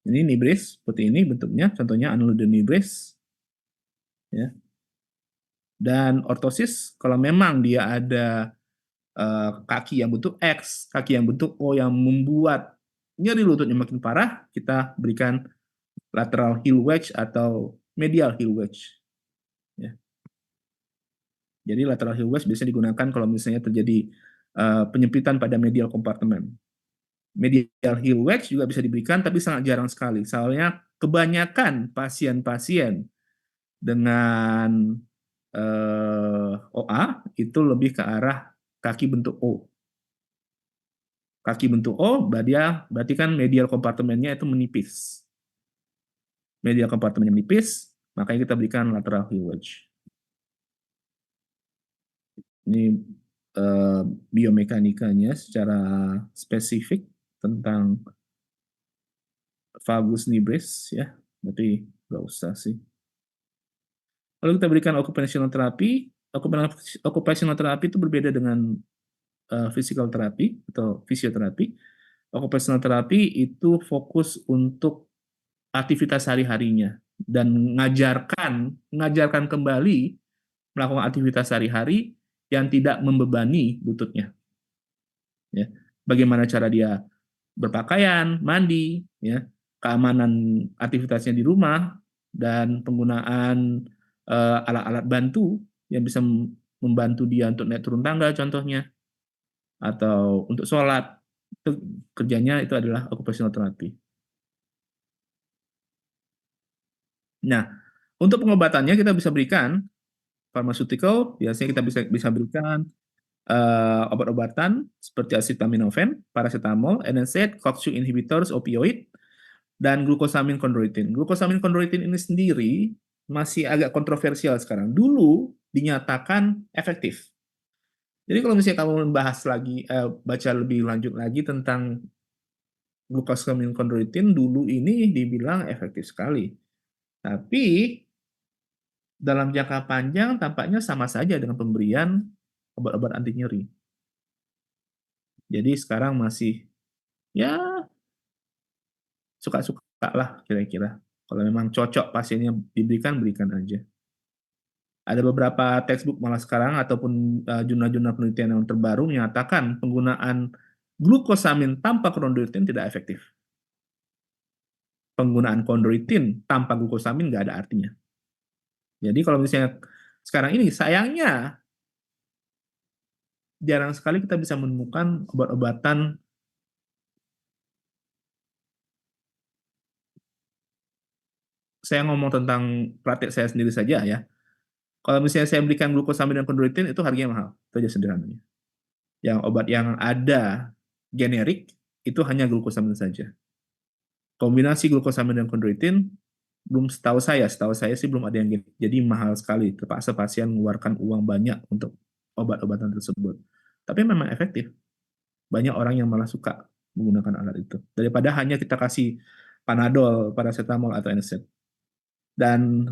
Ini knee brace seperti ini bentuknya, contohnya unloaded knee brace, ya. Dan ortosis kalau memang dia ada kaki yang bentuk X, kaki yang bentuk O yang membuat nyeri lututnya makin parah, kita berikan lateral heel wedge atau medial heel wedge. Ya. Jadi lateral heel wedge biasanya digunakan kalau misalnya terjadi penyempitan pada medial compartment. Medial heel wedge juga bisa diberikan, tapi sangat jarang sekali. Soalnya kebanyakan pasien-pasien dengan OA itu lebih ke arah kaki bentuk O. Kaki bentuk O, berarti kan medial kompartemennya itu menipis. Medial kompartemennya menipis, makanya kita berikan lateral heel wedge. Ini biomekanikanya secara spesifik tentang valgus knee brace, ya. Berarti nggak usah sih. Lalu kita berikan occupational therapy. Occupational therapy itu berbeda dengan physical therapy atau fisioterapi. Occupational therapy itu fokus untuk aktivitas sehari-harinya dan mengajarkan kembali melakukan aktivitas sehari-hari yang tidak membebani lututnya. Ya. Bagaimana cara dia berpakaian, mandi, ya, keamanan aktivitasnya di rumah, dan penggunaan alat-alat bantu yang bisa membantu dia untuk naik turun tangga contohnya, atau untuk sholat. Itu kerjanya itu adalah occupational therapy. Nah, untuk pengobatannya kita bisa berikan pharmaceutical, biasanya kita bisa berikan obat-obatan seperti acetaminophen, paracetamol, NSAID, COX-2 inhibitors, opioid, dan glucosamine chondroitin. Glucosamine chondroitin ini sendiri masih agak kontroversial sekarang. Dulu dinyatakan efektif. Jadi kalau misalnya kamu membahas lagi, baca lebih lanjut lagi tentang glucosamine chondroitin, dulu ini dibilang efektif sekali. Tapi dalam jangka panjang tampaknya sama saja dengan pemberian obat-obat anti nyeri. Jadi sekarang masih ya suka-suka lah kira-kira. Kalau memang cocok pasiennya diberikan, berikan aja. Ada beberapa textbook malah sekarang ataupun jurnal-jurnal penelitian yang terbaru menyatakan penggunaan glukosamin tanpa chondroitin tidak efektif. Penggunaan chondroitin tanpa glukosamin nggak ada artinya. Jadi kalau misalnya sekarang ini sayangnya jarang sekali kita bisa menemukan obat-obatan saya ngomong tentang praktek saya sendiri saja ya. Kalau misalnya saya berikan glukosamin dan chondroitin itu harganya mahal. Itu aja sederhananya. Yang obat yang ada generik itu hanya glukosamin saja. Kombinasi glukosamin dan chondroitin belum setahu saya sih belum ada yang generik. Jadi mahal sekali. Terpaksa pasien mengeluarkan uang banyak untuk obat-obatan tersebut. Tapi memang efektif. Banyak orang yang malah suka menggunakan alat itu daripada hanya kita kasih Panadol, paracetamol atau NSAID. Dan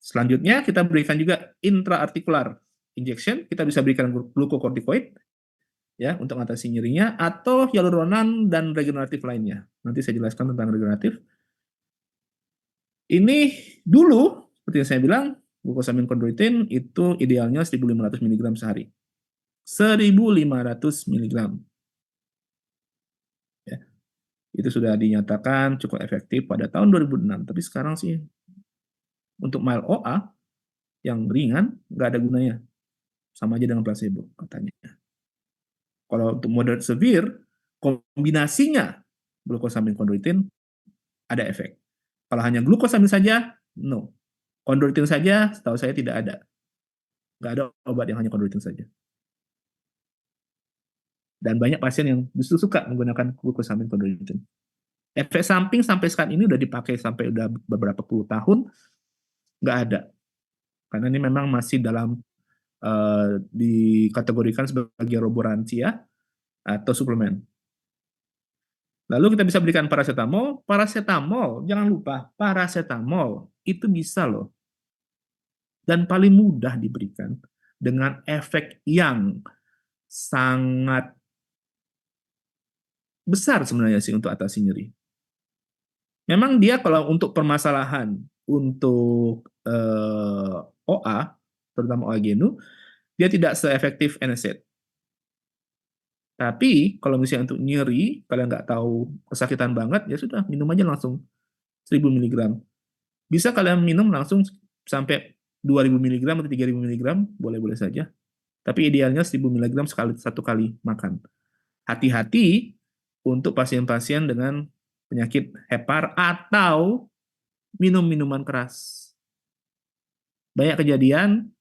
selanjutnya kita berikan juga intraarticular injection, kita bisa berikan glukokortikoid ya untuk mengatasi nyerinya atau hyaluronan dan regeneratif lainnya. Nanti saya jelaskan tentang regeneratif. Ini dulu seperti yang saya bilang glucosamine chondroitin itu idealnya 1.500 mg sehari. 1.500 mg. Ya. Itu sudah dinyatakan cukup efektif pada tahun 2006. Tapi sekarang sih untuk mild OA yang ringan nggak ada gunanya. Sama aja dengan placebo katanya. Kalau untuk moderate severe, kombinasinya glucosamine chondroitin ada efek. Kalau hanya glucosamine saja, no. Chondroitin saja, setahu saya tidak ada. Nggak ada obat yang hanya chondroitin saja. Dan banyak pasien yang justru suka menggunakan glucosamine chondroitin. Efek samping sampai sekarang ini udah dipakai sampai udah beberapa puluh tahun, nggak ada. Karena ini memang masih dalam dikategorikan sebagai roboransia atau suplemen. Lalu kita bisa berikan paracetamol. Paracetamol, jangan lupa, paracetamol itu bisa loh. Dan paling mudah diberikan dengan efek yang sangat besar sebenarnya sih untuk atasi nyeri. Memang dia kalau untuk permasalahan untuk OA, terutama OA genu, dia tidak seefektif NSAID. Tapi kalau misalnya untuk nyeri, kalian nggak tahu kesakitan banget, ya sudah minum aja langsung 1.000 mg. Bisa kalian minum langsung sampai 2.000 mg atau 3.000 mg, boleh-boleh saja. Tapi idealnya 1.000 mg satu kali makan. Hati-hati untuk pasien-pasien dengan penyakit hepar atau minum minuman keras. Banyak kejadian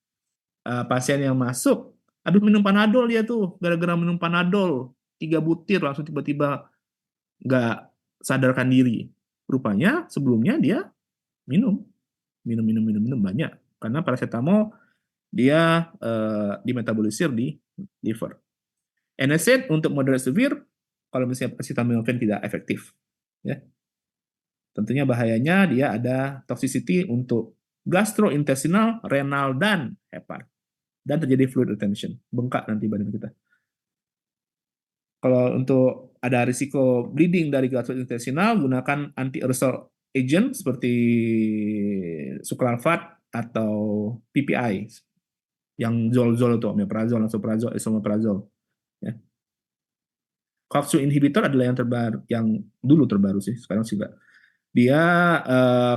pasien yang masuk, aduh minum Panadol dia tuh, gara-gara minum Panadol 3 butir langsung tiba-tiba nggak sadarkan diri. Rupanya sebelumnya dia minum banyak karena paracetamol dia dimetabolisir di liver. NSAID untuk moderate severe kalau misalnya acetaminophen tidak efektif, ya. Tentunya bahayanya dia ada toxicity untuk gastrointestinal, renal dan hepar. Dan terjadi fluid retention, bengkak nanti badan kita. Kalau untuk ada risiko bleeding dari gastrointestinal, gunakan anti-aerosol agent seperti sucralfate atau PPI, yang zol-zol itu, omeprazol, lansoprazol, esomeprazol. Ya. COX-2 inhibitor adalah yang terbaru, yang dulu terbaru sih, sekarang sih enggak. Dia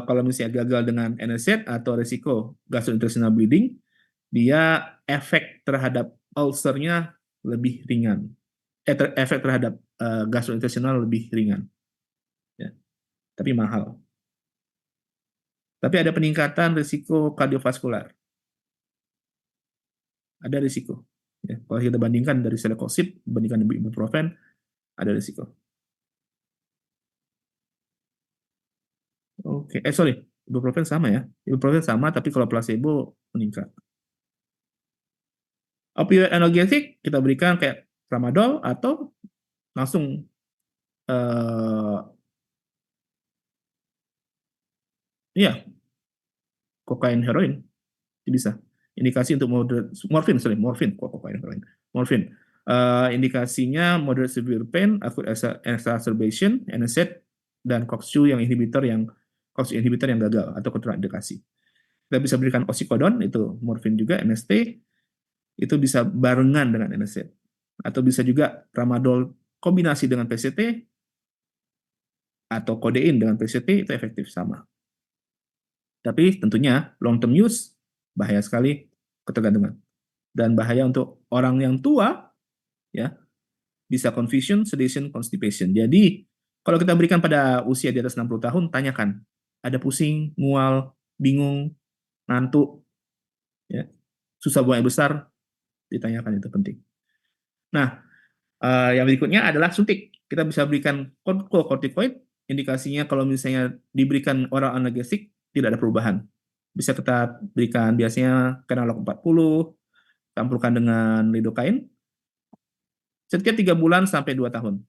kalau misalnya gagal dengan NSAID atau risiko gastrointestinal bleeding, dia efek terhadap ulcernya lebih ringan. Efek terhadap gastrointestinal lebih ringan. Ya. Tapi mahal. Tapi ada peningkatan risiko kardiovaskular. Ada risiko. Ya. Kalau kita bandingkan dari celecoxib, bandingkan dengan ibuprofen, ada risiko. Oke, sorry, ibuprofen sama ya. Ibuprofen sama, tapi kalau placebo meningkat. Opioid analgesik kita berikan kayak tramadol atau langsung kokain heroin bisa. Indikasi untuk morfin. Indikasinya moderate severe pain, acute exacerbation, NSAID, dan COX-2 inhibitor yang gagal atau kontraindikasi. Kita bisa berikan oxycodone, itu morfin juga, MST, itu bisa barengan dengan NSAID. Atau bisa juga tramadol kombinasi dengan PCT, atau kodein dengan PCT, itu efektif sama. Tapi tentunya long term use bahaya sekali, ketergantungan. Dan bahaya untuk orang yang tua, ya, bisa confusion, sedation, constipation. Jadi, kalau kita berikan pada usia di atas 60 tahun, tanyakan, ada pusing, mual, bingung, ngantuk, ya, susah buang air besar, ditanyakan, itu penting. Nah, yang berikutnya adalah suntik. Kita bisa berikan glukokortikoid, indikasinya kalau misalnya diberikan oral analgesik, tidak ada perubahan. Bisa kita berikan biasanya kenolog 40, campurkan dengan lidocaine, setiap 3 bulan sampai 2 tahun.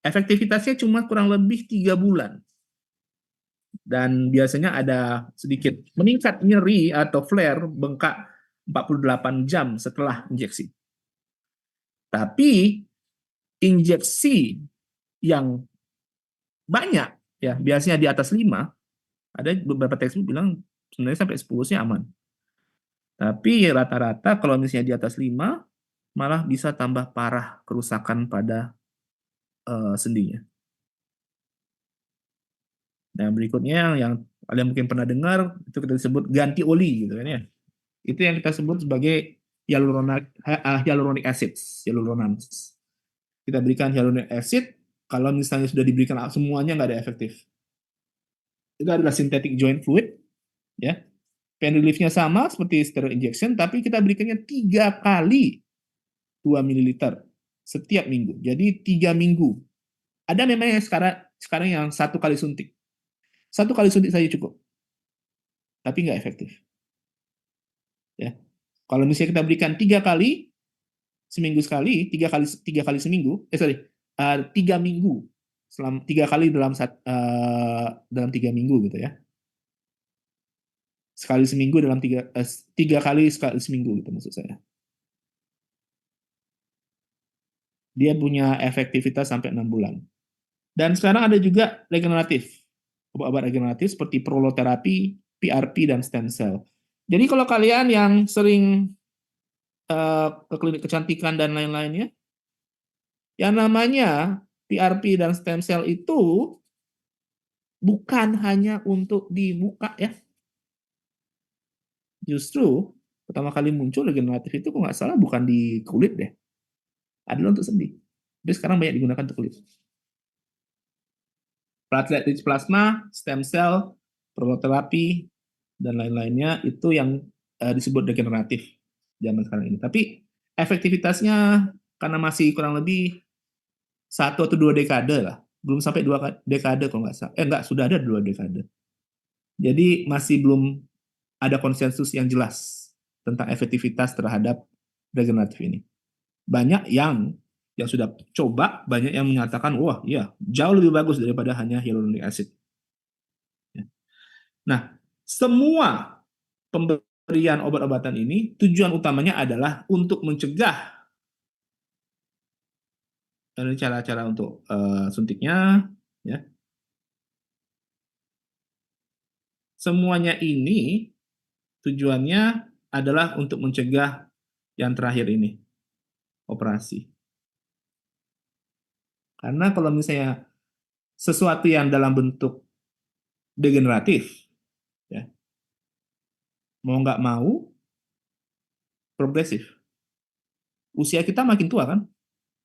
Efektivitasnya cuma kurang lebih 3 bulan. Dan biasanya ada sedikit meningkat nyeri atau flare bengkak 48 jam setelah injeksi. Tapi injeksi yang banyak, ya biasanya di atas 5, ada beberapa textbook bilang sebenarnya sampai 10 sih aman. Tapi rata-rata kalau misalnya di atas 5, malah bisa tambah parah kerusakan pada sendinya. Nah, berikutnya yang kalian mungkin pernah dengar, itu kita sebut ganti oli, gitu kan ya. Itu yang kita sebut sebagai hyaluronic acid, hyaluronans. Kita berikan hyaluronic acid, kalau misalnya sudah diberikan semuanya nggak ada efektif. Itu adalah synthetic joint fluid, ya. Pain relief-nya sama seperti steroid injection, tapi kita berikannya 3 kali 2 ml setiap minggu. Jadi 3 minggu. Ada memang yang sekarang yang 1 kali suntik. 1 kali suntik saja cukup. Tapi nggak efektif. Ya. Kalau misalnya kita berikan 3 kali seminggu sekali, 3 kali seminggu, 3 minggu, 3 kali dalam 3 minggu gitu ya. Sekali seminggu dalam 3 kali sekali seminggu gitu maksud saya. Dia punya efektivitas sampai 6 bulan. Dan sekarang ada juga regeneratif. Obat-obat regeneratif seperti proloterapi, PRP, dan stem cell. Jadi kalau kalian yang sering ke klinik kecantikan dan lain-lainnya, yang namanya PRP dan stem cell itu bukan hanya untuk di muka ya. Justru pertama kali muncul regeneratif itu kok nggak salah bukan di kulit deh. Adalah untuk sendi. Tapi sekarang banyak digunakan untuk kulit. Platelet rich plasma, stem cell, proloterapi, dan lain-lainnya itu yang disebut regeneratif zaman sekarang ini. Tapi efektivitasnya karena masih kurang lebih 1 atau 2 dekade lah. Belum sampai 2 dekade kalau nggak salah. Sudah ada 2 dekade. Jadi masih belum ada konsensus yang jelas tentang efektivitas terhadap regeneratif ini. Banyak yang sudah coba, banyak yang menyatakan, wah iya, jauh lebih bagus daripada hanya hyaluronic acid. Nah, semua pemberian obat-obatan ini, tujuan utamanya adalah untuk mencegah. Ini cara-cara untuk suntiknya, ya. Semuanya ini tujuannya adalah untuk mencegah yang terakhir ini, operasi. Karena kalau misalnya sesuatu yang dalam bentuk degeneratif, ya, mau nggak mau, progresif. Usia kita makin tua kan?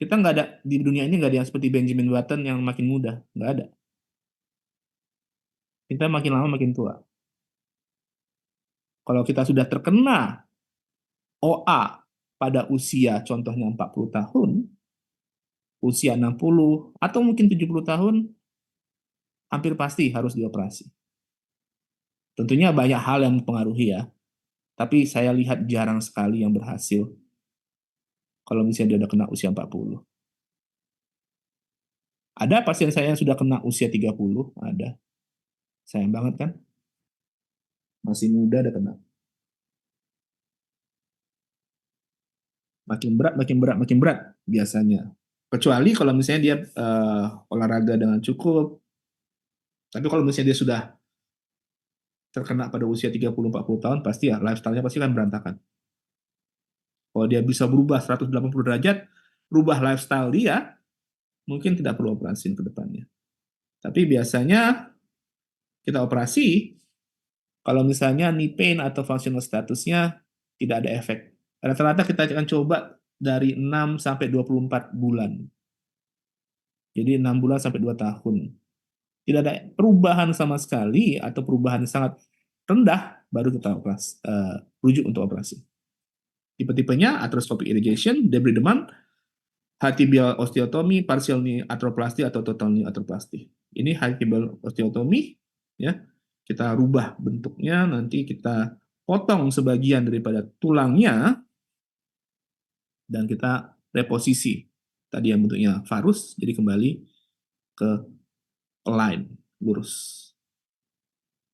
Kita nggak ada, di dunia ini nggak ada yang seperti Benjamin Button yang makin muda. Nggak ada. Kita makin lama makin tua. Kalau kita sudah terkena OA pada usia contohnya 40 tahun, usia 60, atau mungkin 70 tahun, hampir pasti harus dioperasi. Tentunya banyak hal yang mempengaruhi ya, tapi saya lihat jarang sekali yang berhasil kalau misalnya dia udah kena usia 40. Ada pasien saya yang sudah kena usia 30, ada. Sayang banget kan? Masih muda udah kena. Makin berat biasanya. Kecuali kalau misalnya dia olahraga dengan cukup. Tapi kalau misalnya dia sudah terkena pada usia 30-40 tahun, pasti ya lifestyle-nya pasti kan berantakan. Kalau dia bisa berubah 180 derajat, berubah lifestyle dia, mungkin tidak perlu operasi ke depannya. Tapi biasanya kita operasi, kalau misalnya knee pain atau functional statusnya tidak ada efek. Rata-rata kita akan coba dari 6 sampai 24 bulan. Jadi 6 bulan sampai 2 tahun. Tidak ada perubahan sama sekali atau perubahan sangat rendah, baru kita rujuk untuk operasi. Tipe-tipenya arthroscopic irrigation, debridement, high tibial osteotomy, partial knee arthroplasty atau total knee arthroplasty. Ini high tibial osteotomy, ya. Kita rubah bentuknya, nanti kita potong sebagian daripada tulangnya dan kita reposisi. Tadi yang bentuknya varus jadi kembali ke line, lurus.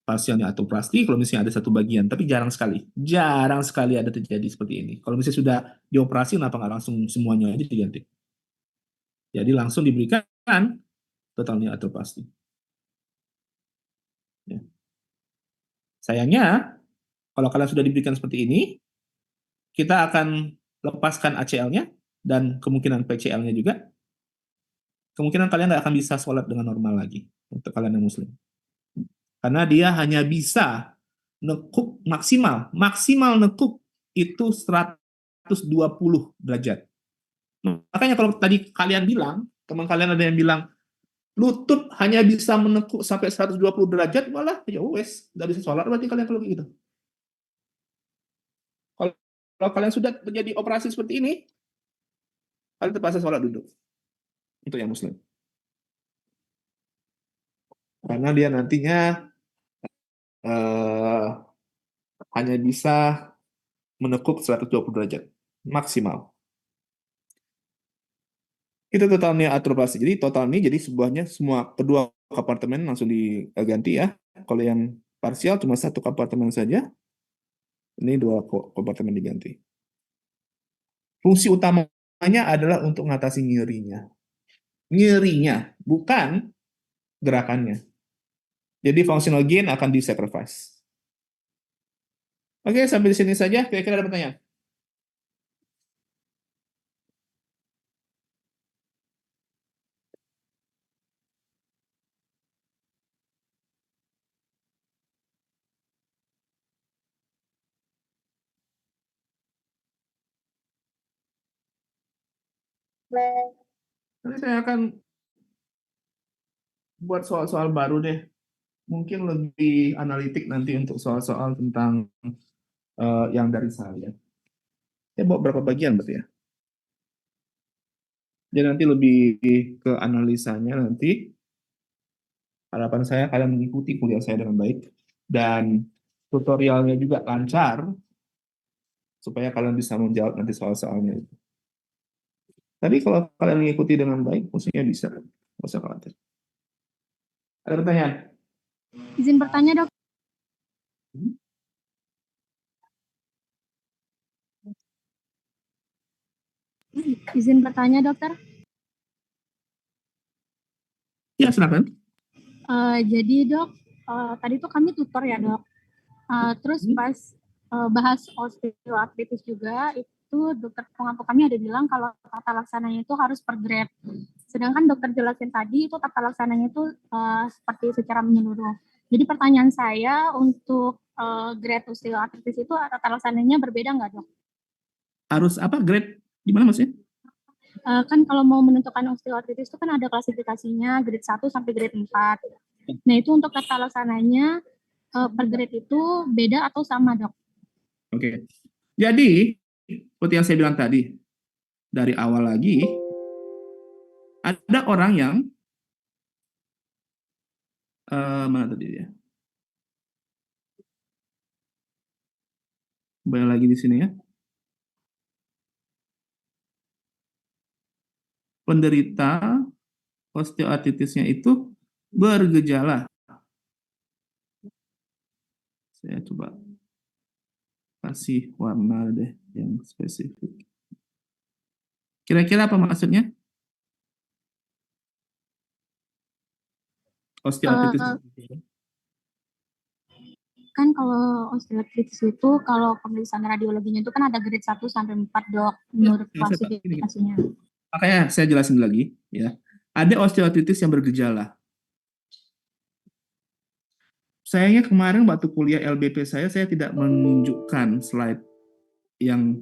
Parsialnya artroplasti kalau misalnya ada satu bagian, tapi jarang sekali ada terjadi seperti ini. Kalau misalnya sudah dioperasi, kenapa nggak langsung semuanya aja diganti? Jadi langsung diberikan totalnya artroplasti. Ya. Sayangnya, kalau kalian sudah diberikan seperti ini, kita akan lepaskan ACL-nya dan kemungkinan PCL-nya juga. Kemungkinan kalian nggak akan bisa sholat dengan normal lagi untuk kalian yang muslim. Karena dia hanya bisa nekuk maksimal nekuk itu 120 derajat. Makanya kalau tadi kalian bilang, teman kalian ada yang bilang, lutut hanya bisa menekuk sampai 120 derajat, malah ya wes, nggak bisa sholat berarti kalian kalau begitu. Kalau kalian sudah terjadi operasi seperti ini, kalian terpaksa sholat duduk. Untuk yang muslim. Karena dia nantinya hanya bisa menekuk 120 derajat maksimal. Itu totalnya artroplasti. Jadi total ini jadi sebuahnya semua kedua kompartemen langsung diganti ya. Kalau yang parsial cuma satu kompartemen saja. Ini dua kompartemen diganti. Fungsi utamanya adalah untuk mengatasi nyerinya. Nyerinya, bukan gerakannya. Jadi functional gain akan di-sacrifice. Oke, sampai di sini saja. Kira-kira ada pertanyaan? Nanti saya akan buat soal-soal baru deh. Mungkin lebih analitik nanti untuk soal-soal tentang yang dari saya. Saya bawa berapa bagian berarti ya? Jadi nanti lebih ke analisanya nanti. Harapan saya kalian mengikuti kuliah saya dengan baik. Dan tutorialnya juga lancar. Supaya kalian bisa menjawab nanti soal-soalnya itu. Tapi kalau kalian mengikuti dengan baik, maksudnya bisa. Nggak usah khawatir. Ada pertanyaan? Izin bertanya, Dok. Izin bertanya, Dokter. Ya, silakan. Jadi, Dok, tadi tuh kami tutor ya, Dok. Terus pas bahas osteoartritis juga, itu dokter pengampu kami ada bilang kalau tata laksananya itu harus per grade. Sedangkan dokter jelasin tadi itu tata laksananya itu seperti secara menyeluruh. Jadi pertanyaan saya untuk grade osteoartritis itu tata laksananya berbeda nggak, Dok? Harus apa? Grade? Gimana maksudnya? Kan kalau mau menentukan osteoartritis itu kan ada klasifikasinya grade 1 sampai grade 4. Nah, itu untuk tata laksananya per grade itu beda atau sama, Dok? Oke. Jadi, seperti yang saya bilang tadi, dari awal lagi, ada orang yang, mana tadi dia? Kembali lagi di sini ya. Penderita osteoartritisnya itu bergejala. Saya coba kasih warna deh yang spesifik. Kira-kira apa maksudnya? Osteoartritis. Kan kalau osteoartritis itu kalau pemeriksaan radiologinya itu kan ada grade 1 sampai 4, Dok, menurut klasifikasinya. Makanya saya jelasin lagi ya. Ada osteoartritis yang bergejala. Sayangnya kemarin waktu kuliah LBP saya tidak menunjukkan slide yang